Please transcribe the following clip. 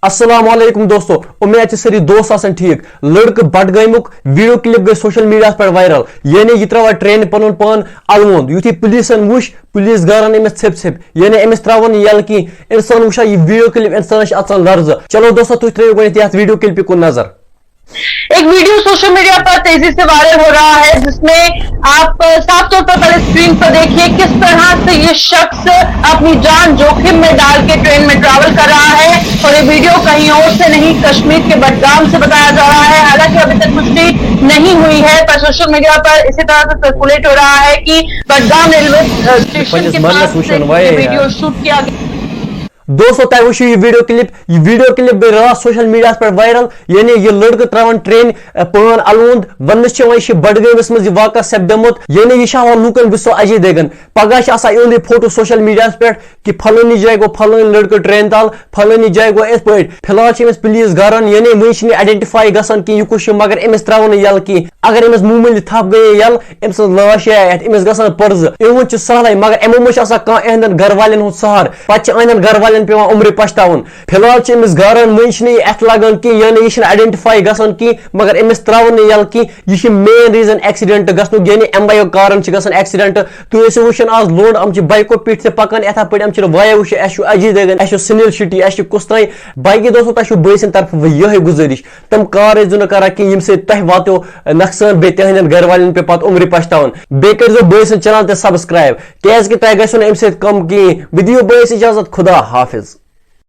अस्सलाम वालेकुम दोस्तों, उम्मीद है सारी दोस्त आसन ठीक। लड़क बडगामुक वीडियो क्लिप गई सोशल मीडिया पर वायरल। यानी यह त्रवा ट्रेन पन पान अलवोंद युथी पुलिसन वुश पुलिस गारन अमिस छिप छिप यानी अमिस त्रावन यल की इंसान वुशा यह वीडियो क्लिप इंसान अचान लर्ज। चलो दोस्तों तुम त्रो गो वीडियो क्लिप को नजर। एक वीडियो सोशल मीडिया पर तेजी से वायरल हो रहा है जिसमें आप साफ तौर पर पहले स्क्रीन पर देखिए किस तरह से ये शख्स अपनी जान जोखिम में डाल के ट्रेन में ट्रैवल कर रहा है। और ये वीडियो कहीं और से नहीं कश्मीर के बडगाम से बताया जा रहा है। हालांकि अभी तक पुष्टि नहीं हुई है पर सोशल मीडिया पर इसी तरह से सर्कुलेट हो रहा है कि बडगाम रेलवे स्टेशन के पास वीडियो शूट किया गया। दोस्तों तय वो ये वीडियो क्लिप गई रात सोशल मीडिया पर वायरल। यानी ये लड़का त्रावन ट्रेन पान अलवंद वन बडगमस मज वाक़ सपदमुत। यानी यह लूकन Wiseau Ajay देगन पगह इहंद photo social media पे कि फलानी जाए गो फलानी लड़का ट्रेन तल फलानी जाए गो इस पे फिलहाल पुलिस गारन। यानी वही आइडेंटिफाई गसान कि यह कुछ मगर अमिस त्रावन यल की अगर अमिस मूमूली थप गए यल अमिस लाश अमिस गसान पर्ज इवन सहल मगर अमो मज अहदन घर वाले हूं सहार पे अहदन घर वाले पे उम्र पछतावन। फिलहाल अमिस गारन वही अथ लगान कि यानी यह आइडेंटिफाई गसान कि मगर अमिस त्रावन यल कि यह मेन रीजन एक्सीडेंट गसन यानी अम्बायो कारण एक्सीडेंट। तुम वुचान आज लोड अम बाइको पीठ से पकान इथा पे वाया वुच अजय देगन सुनील शेट्टी कुस ताई बाकी दोस्तों तुम बसन तरफ यह गुजारिश तम कार नो करा कि यम तह वातो नक्सान बे तहदन घर वाले पे पत उम्र पछतावन। बे कर बसन चैनल सब्सक्राइब क्या तह गो अम कम कहें। विदियो बस इजाजत खुदा हाफिज।